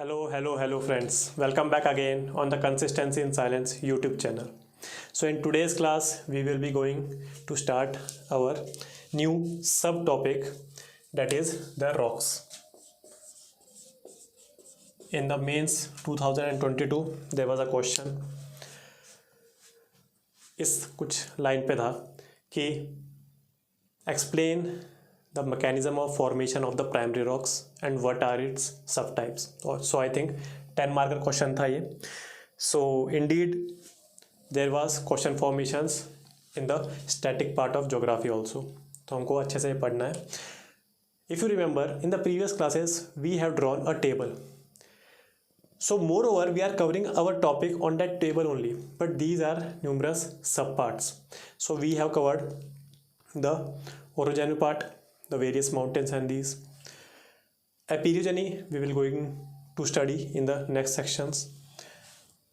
Hello friends. Welcome back again on the Consistency in Silence YouTube channel. So in today's class, we will be going to start our new subtopic, that is the rocks. In the mains 2022, there was a question. इस कुछ line पे था कि explain the mechanism of formation of the primary rocks and what are its subtypes. So I think 10 marker question था ये. So indeed there was question formations in the static part of geography also. तो हमको अच्छे से पढ़ना है. If you remember, in the previous classes we have drawn a table. So moreover, we are covering our topic on that table only, but these are numerous subparts. So we have covered the orogeny part, the various mountains and these. Epeirogeny we will going to study in the next sections.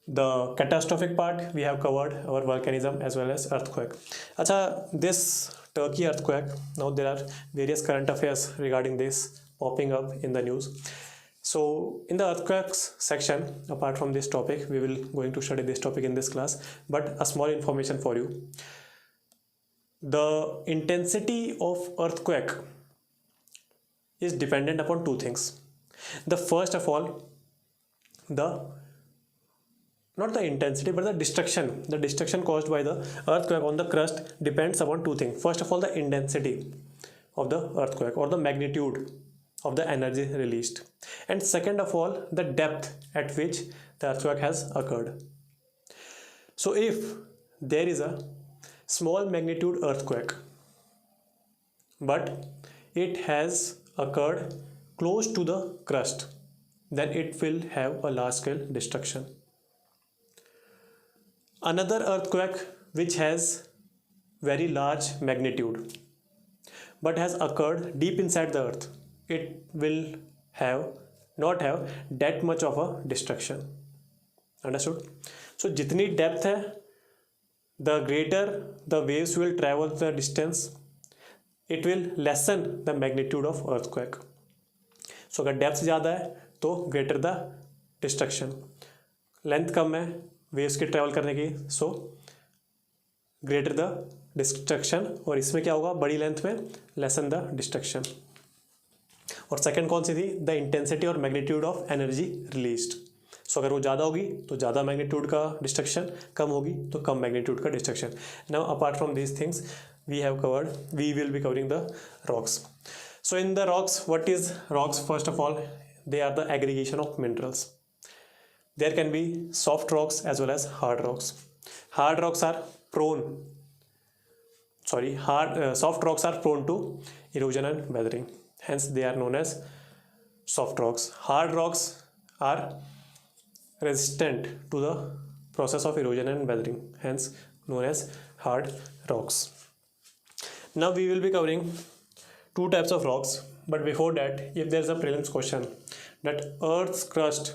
The catastrophic part we have covered our volcanism as well as earthquake. Acha, this Turkey earthquake, now there are various current affairs regarding this popping up in the news. So in the earthquakes section, apart from this topic, we will going to study this topic in this class, but a small information for you. The intensity of earthquake is dependent upon two things. The first of all, not the intensity but the destruction caused by the earthquake on the crust depends upon two things. First of all, the intensity of the earthquake or the magnitude of the energy released, and second of all, the depth at which the earthquake has occurred. So if there is a small magnitude earthquake but it has occurred close to the crust, then it will have a large scale destruction. Another earthquake which has very large magnitude but has occurred deep inside the earth, it will not have that much of a destruction. Understood? So jitni depth hai, the greater the waves will travel the distance, it will lessen the magnitude of earthquake. So अगर depth ज़्यादा है तो greater the destruction. Length कम है waves के travel करने की, so greater the destruction. और इसमें क्या होगा, बड़ी length में lessen the destruction. और सेकंड कौन सी थी, द इंटेंसिटी और मैग्नीट्यूड ऑफ एनर्जी रिलीज्ड. सो अगर वो ज़्यादा होगी तो ज़्यादा मैग्नीट्यूड का डिस्ट्रक्शन, कम होगी तो कम मैग्नीट्यूड का destruction. Now apart from these things we will be covering the rocks. So in the rocks, what is rocks? First of all, they are the aggregation of minerals. There can be soft rocks as well as hard rocks. Hard rocks are soft rocks are prone to erosion and weathering, hence they are known as soft rocks. Hard rocks are resistant to the process of erosion and weathering, hence known as hard rocks. Now we will be covering two types of rocks, but before that, if there is a prelims question that earth's crust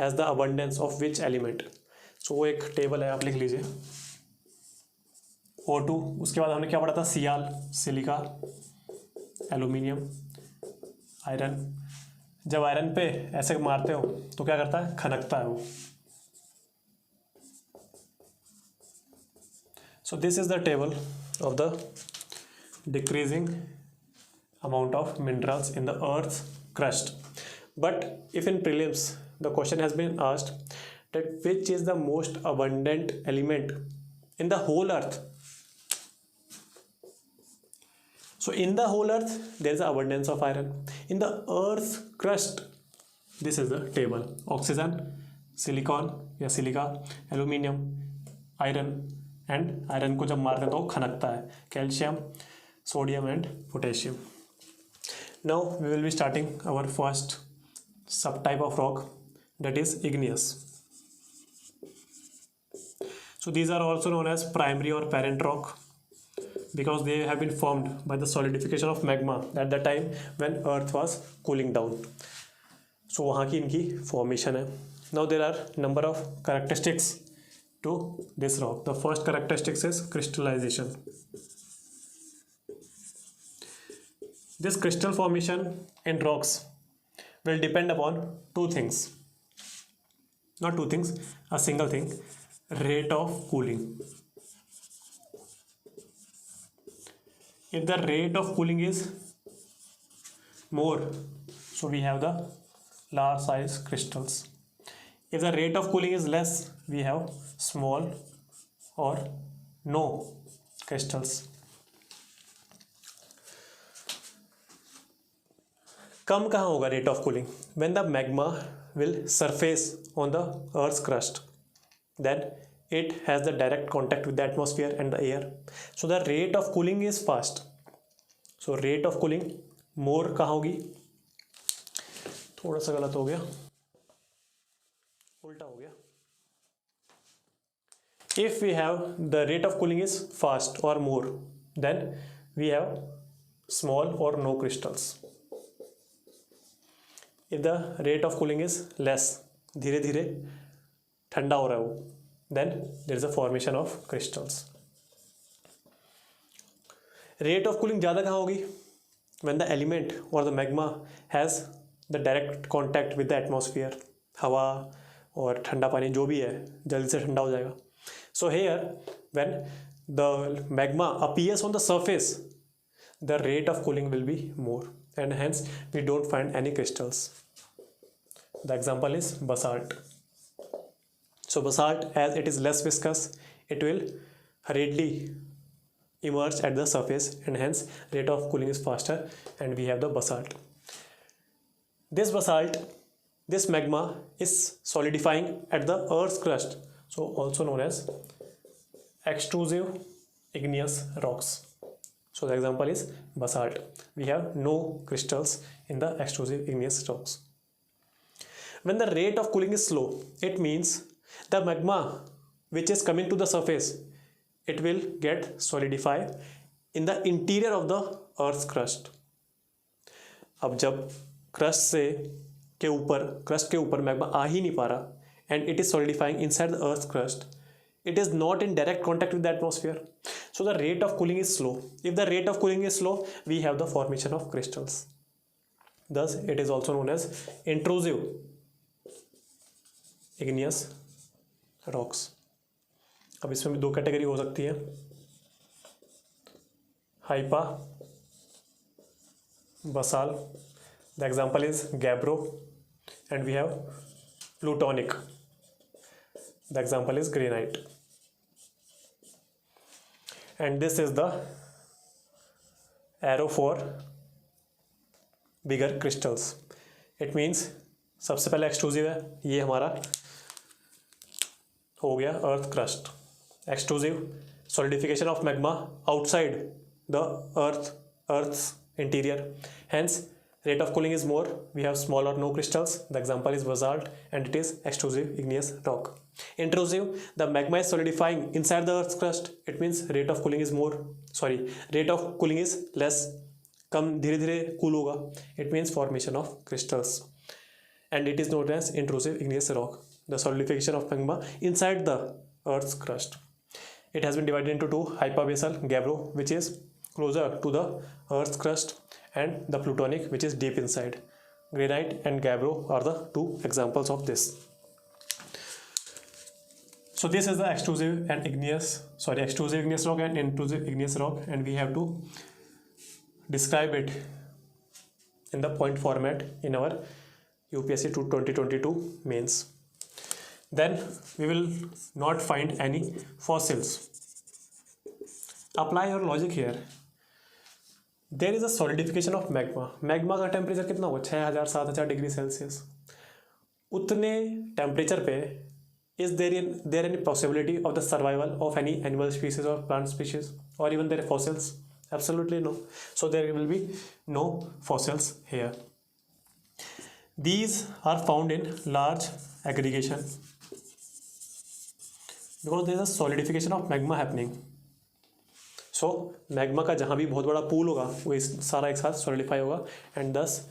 has the abundance of which element, so वो एक table है, आप लिख लीजिए. O2, उसके बाद हमने क्या पढ़ा था, सियाल, सिलिका, एल्यूमिनियम, आयरन. जब आयरन पे ऐसे मारते हो तो क्या करता है, खनकता है वो. So this is the table of the decreasing amount of minerals in the earth crust. But if in prelims the question has been asked that which is the most abundant element in the whole earth. So in the whole earth there is abundance of iron. In the earth's crust, this is the table: oxygen, silicon या silica, aluminium, iron, and iron को जब मारते हैं तो खनकता है, calcium, sodium and potassium. Now we will be starting our first subtype of rock, that is igneous. So these are also known as primary or parent rock, because they have been formed by the solidification of magma at the time when earth was cooling down. So वहाँ की इनकी formation है. Now there are number of characteristics to this rock. The first characteristics is crystallization. This crystal formation in rocks will depend upon two things, not two things, a single thing: rate of cooling. If the rate of cooling is more, so we have the large size crystals. If the rate of cooling is less, we have small or no crystals. कम कहाँ होगा rate of cooling? When the magma will surface on the earth's crust, then it has the direct contact with the atmosphere and the air, so the rate of cooling is fast. So rate of cooling more कहाँ होगी? थोड़ा सा गलत हो गया, उल्टा हो गया. If we have the rate of cooling is fast or more, then we have small or no crystals. If the rate of cooling is less, धीरे धीरे ठंडा हो रहा है वो, then there is a formation of crystals. Rate of cooling ज़्यादा कहाँ होगी? When the element or the magma has the direct contact with the atmosphere, हवा और ठंडा पानी जो भी है जल्दी से ठंडा हो जाएगा. So here, when the magma appears on the surface, the rate of cooling will be more, and hence we don't find any crystals. The example is basalt. So basalt, as it is less viscous, it will hurriedly emerge at the surface, and hence rate of cooling is faster, and we have the basalt. This basalt, this magma is solidifying at the earth's crust, so also known as extrusive igneous rocks. So the example is basalt. We have no crystals in the extrusive igneous rocks. When the rate of cooling is slow, it means the magma which is coming to the surface, it will get solidified in the interior of the earth's crust. अब जब crust के ऊपर magma आ ही नहीं पा रहा, and it is solidifying inside the earth's crust, it is not in direct contact with the atmosphere, so the rate of cooling is slow. If the rate of cooling is slow, we have the formation of crystals. Thus it is also known as intrusive igneous rocks. अब इसमें भी दो category हो सकती है, HEPA, basal. The example is gabbro, and we have plutonic. The example is granite. And this is the arrow for bigger crystals. It means सबसे पहले extrusive है, ये हमारा हो गया earth crust. Extrusive solidification of magma outside the earth's interior, hence rate of cooling is more, we have small or no crystals. The example is basalt, and it is extrusive igneous rock. Intrusive, the magma is solidifying inside the earth's crust, it means rate of cooling is less, कम धीरे धीरे cool होगा, it means formation of crystals, and it is known as intrusive igneous rock, the solidification of magma inside the earth's crust. It has been divided into two: hypabasal, gabbro, which is closer to the earth's crust, and the plutonic, which is deep inside. Granite and gabbro are the two examples of this. So this is the extrusive igneous rock and intrusive igneous rock, and we have to describe it in the point format in our UPSC 2022 mains. Then we will not find any fossils. Apply your logic here. There is a solidification of magma. Magma का temperature कितना होगा? 6000 7000 degree Celsius. उतने temperature पे is there any possibility of the survival of any animal species or plant species or even their fossils? Absolutely no. So there will be no fossils here. These are found in large aggregation because there is a solidification of magma happening. So magma का जहाँ भी बहुत बड़ा pool होगा वो सारा एक साथ solidify होगा, and thus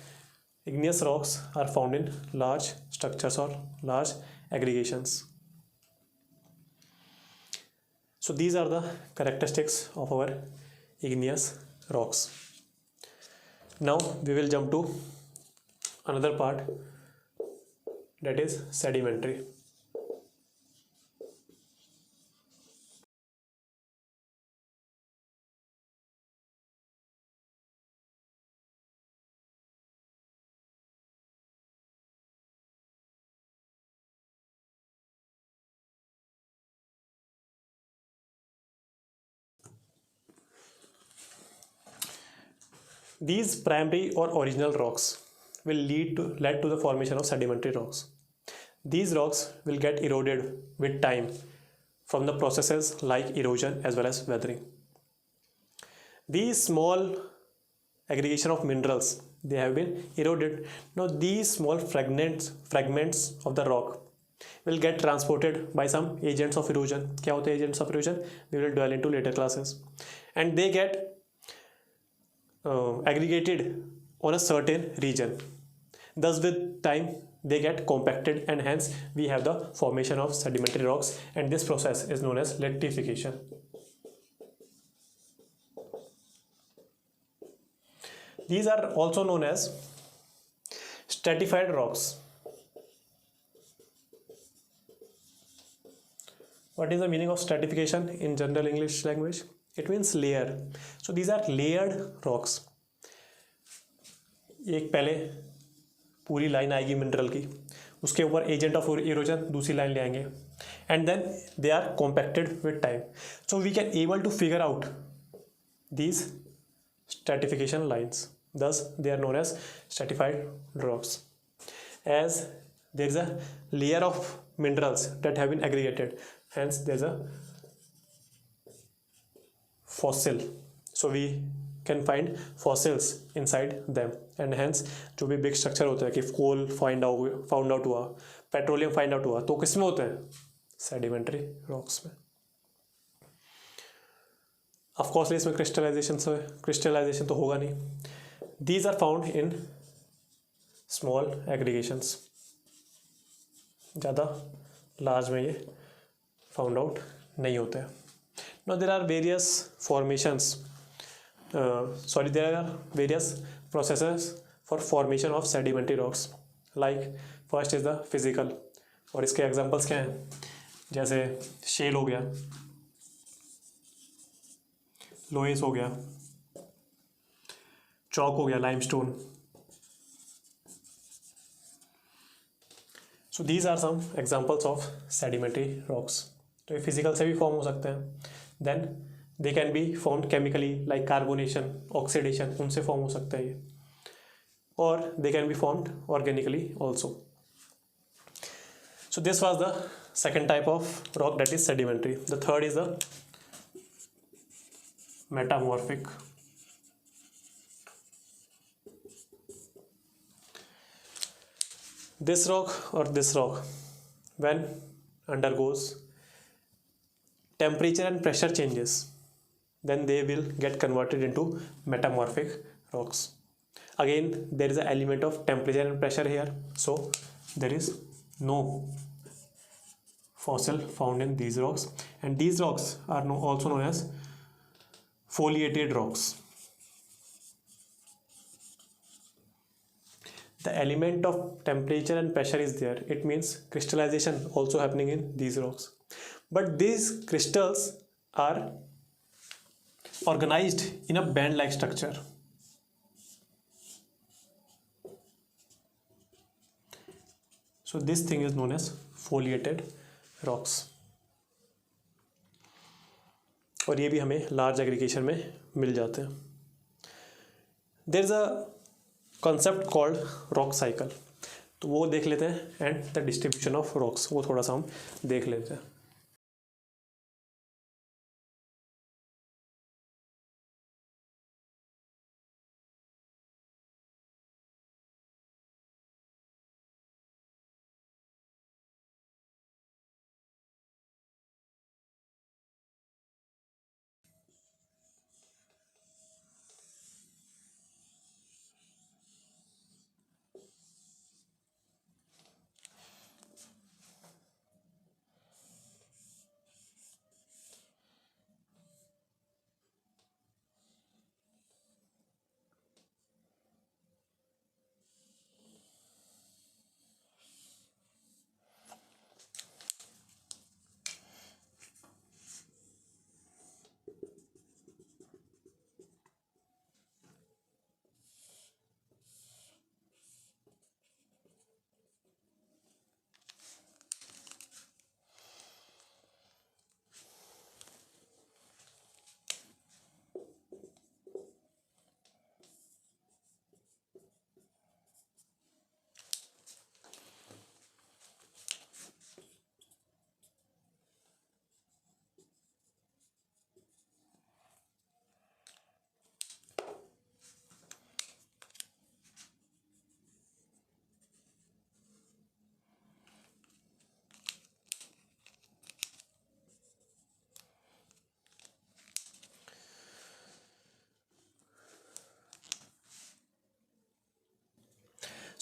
igneous rocks are found in large structures or large aggregations. So these are the characteristics of our igneous rocks. Now we will jump to another part, that is sedimentary. These primary or original rocks will lead to the formation of sedimentary rocks. These rocks will get eroded with time from the processes like erosion as well as weathering. These small aggregation of minerals, they have been eroded. Now these small fragments of the rock will get transported by some agents of erosion. क्या होते हैं agents of erosion? We will dwell into later classes. And they get aggregated on a certain region. Thus with time they get compacted, and hence we have the formation of sedimentary rocks, and this process is known as latification. These are also known as stratified rocks. What is the meaning of stratification in general English language? It means layer. So these are layered rocks. एक पहले पूरी line आएगी mineral की, उसके ऊपर agent of erosion दूसरी line ले आएंगे, and then they are compacted with time. So we can able to figure out these stratification lines. Thus they are known as stratified rocks, as there is a layer of minerals that have been aggregated, hence there is a fossil. So we can find fossils inside them, and hence जो भी big structure होता है कि coal found out हुआ, petroleum find out हुआ, तो किसमें होते हैं? Sedimentary rocks में. Of course इसमें crystallization तो होगा नहीं. These are found in small aggregations. ज़्यादा large में ये found out नहीं होते हैं. Now there are various formations. There are various processes for formation of sedimentary rocks. Like first is the physical, और इसके examples क्या हैं? जैसे shale हो गया, लोएस हो गया, चौक हो गया, limestone. So these are some examples of sedimentary rocks. तो ये फिजिकल से भी फॉर्म हो सकते हैं. Then they can be form chemically, like carbonation, oxidation, उनसे फॉर्म हो सकते हैं ये. और they can be formed organically also. So this was the second type of rock, that is sedimentary. The third is the metamorphic. This rock or this rock, when undergoes temperature and pressure changes, then they will get converted into metamorphic rocks. Again there is an element of temperature and pressure here, so there is no fossil found in these rocks, and these rocks are also known as foliated rocks. The element of temperature and pressure is there. It means crystallization also happening in these rocks, but these crystals are organized in a band like structure. So this thing is known as foliated rocks, और ये भी हमें large aggregation में मिल जाते हैं. There is a concept called rock cycle, तो वो देख लेते हैं, and the distribution of rocks, वो थोड़ा सा हम देख लेते हैं.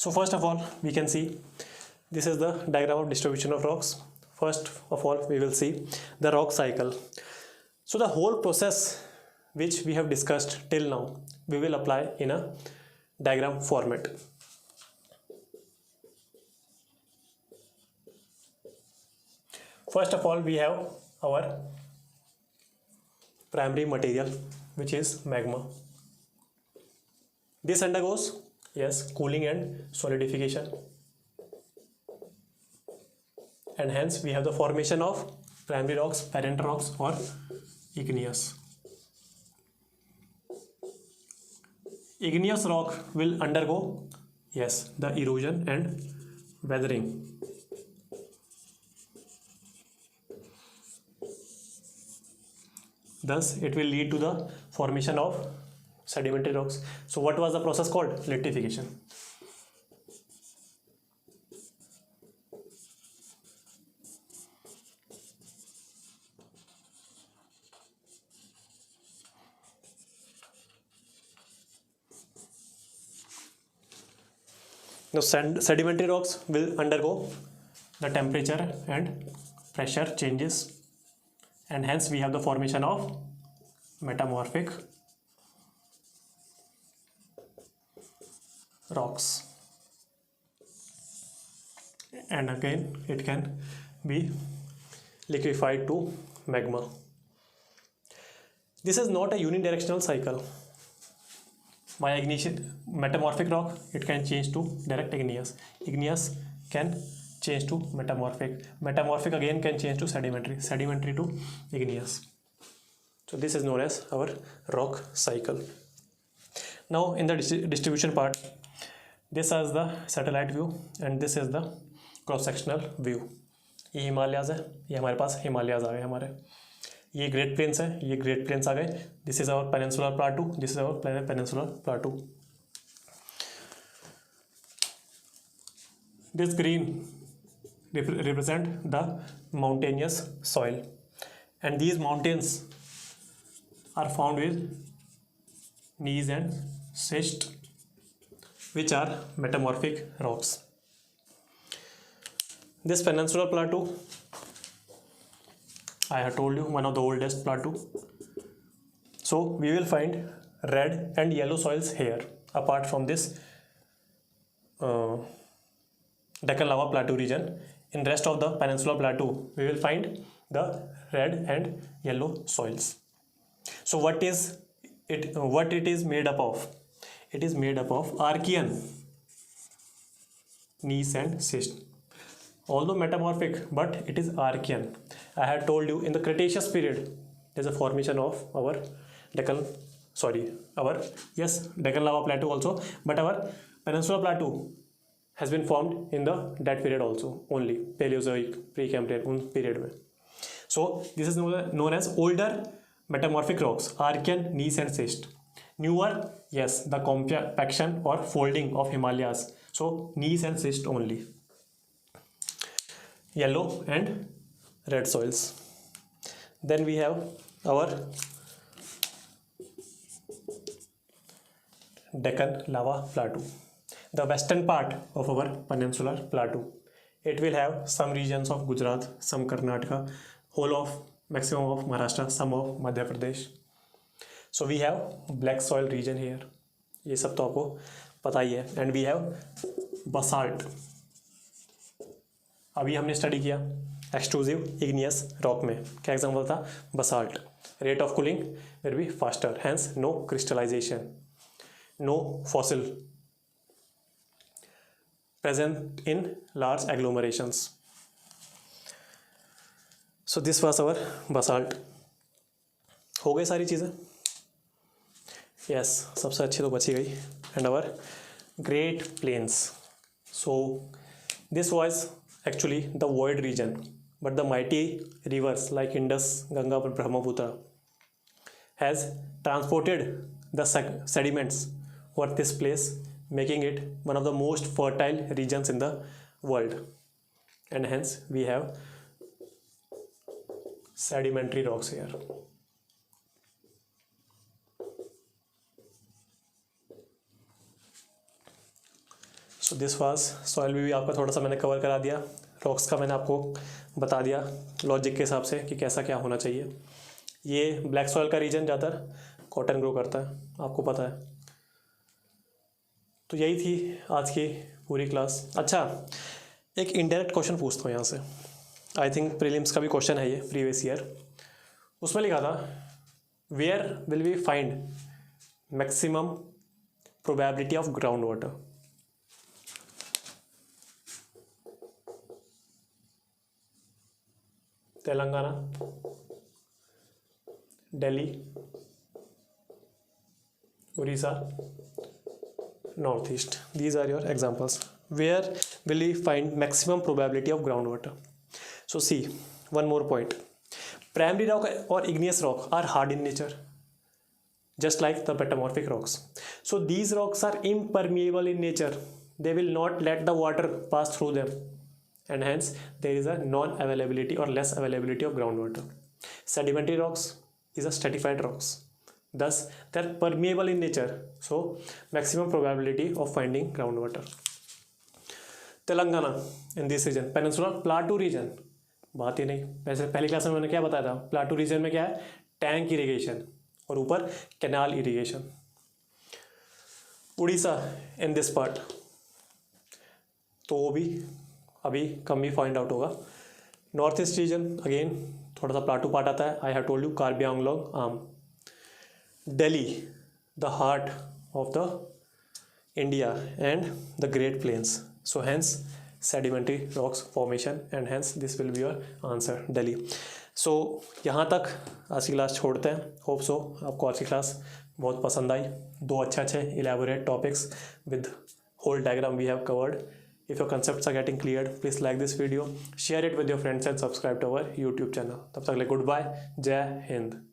So first of all, we can see this is the diagram of distribution of rocks. First of all, we will see the rock cycle. So the whole process which we have discussed till now, we will apply in a diagram format. First of all, we have our primary material, which is magma. This undergoes, yes, cooling and solidification, and hence we have the formation of primary rocks, parent rocks, or igneous. Igneous rock will undergo, yes, the erosion and weathering. Thus, it will lead to the formation of sedimentary rocks. So, what was the process called? Litification. Now, sedimentary rocks will undergo the temperature and pressure changes, and hence we have the formation of metamorphic rocks, and again it can be liquefied to magma. This is not a unidirectional cycle. By ignition, metamorphic rock, it can change to direct igneous. Igneous can change to metamorphic. Metamorphic again can change to sedimentary. Sedimentary to igneous. So this is known as our rock cycle. Now in the distribution part, this is the satellite view and this is the cross-sectional view. ये हिमालयाज है, ये हमारे पास हिमालयाज आ गए हमारे. ये great planes है, ये great plains आ गए. This is our peninsular plateau, this is our peninsular plateau. This green represent the mountainous soil, and these mountains are found with gneiss and schist, which are metamorphic rocks. This peninsular plateau, I have told you, one of the oldest plateau. So we will find red and yellow soils here. Apart from this Deccan lava plateau region, in rest of the peninsular plateau, we will find the red and yellow soils. So what it is made up of? It is made up of Archean, gneiss and schist. Although metamorphic, but it is Archean. I had told you in the Cretaceous period, there is a formation of our Deccan lava plateau also, but our peninsular plateau has been formed in that period also, only Paleozoic, Precambrian period में. So this is known as older metamorphic rocks, Archean, gneiss and schist. Newer, yes, the compaction or folding of Himalayas, so gneiss and schist only. Yellow and red soils. Then we have our Deccan lava plateau, the western part of our peninsular plateau. It will have some regions of Gujarat, some Karnataka, maximum of Maharashtra, some of Madhya Pradesh. So we have black soil region here. ये सब तो आपको पता ही है. And we have basalt. अभी हमने study किया extrusive igneous rock में क्या एग्जाम्पल था? Basalt. Rate of cooling will be faster, hence no crystallisation, no fossil present in large agglomerations. So this was our basalt. हो गई सारी चीज़ें? Yes, सबसे अच्छी तो बची गई. And our great plains. So this was actually the void region, but the mighty rivers like Indus, Ganga, Brahmaputra has transported the sediments over this place, making it one of the most fertile regions in the world, and hence we have sedimentary rocks here. So this was soil भी आपका थोड़ा सा मैंने cover करा दिया, rocks का मैंने आपको बता दिया लॉजिक के हिसाब से कि कैसा क्या होना चाहिए। ये ब्लैक सॉइल का रीजन ज़्यादातर कॉटन ग्रो करता है, आपको पता है। तो यही थी आज की पूरी क्लास। अच्छा, एक इनडायरेक्ट क्वेश्चन पूछता हूँ यहाँ से, आई थिंक प्रीलिम्स का भी क्वेश्चन है ये, प्रीवियस ईयर। उसमें लिखा था where will we find maximum probability of ground water. Telangana, Delhi, Orissa, north east. These are your examples. Where will we find maximum probability of groundwater? So see, one more point. Primary rock or igneous rock are hard in nature, just like the metamorphic rocks. So these rocks are impermeable in nature. They will not let the water pass through them, and hence there is a non-availability or less availability of groundwater. Sedimentary rocks is a stratified rocks. Thus, they are permeable in nature, so maximum probability of finding groundwater. Telangana in this region, Peninsula Plateau region, बात ही नहीं। वैसे पहली class में मैंने क्या बताया था, plateau reason में क्या है, टैंक इरिगेशन और ऊपर canal irrigation. Orissa in this part, तो वो भी अभी कम ही फाइंड आउट होगा। नॉर्थ ईस्ट रीजन अगेन थोड़ा सा प्लाटू पार्ट आता है, I have told you Karbi Anglong arm. Delhi, the heart of the India and the Great Plains. So hence sedimentary rocks formation and hence this will be your answer, Delhi. So यहाँ तक आज की class छोड़ते हैं। Hope so आपको आज की class बहुत पसंद आई। दो अच्छे elaborate topics with whole diagram we have covered. If your concepts are getting cleared, please like this video, share it with your friends and subscribe to our YouTube channel. तब तक के लिए goodbye, जय हिंद।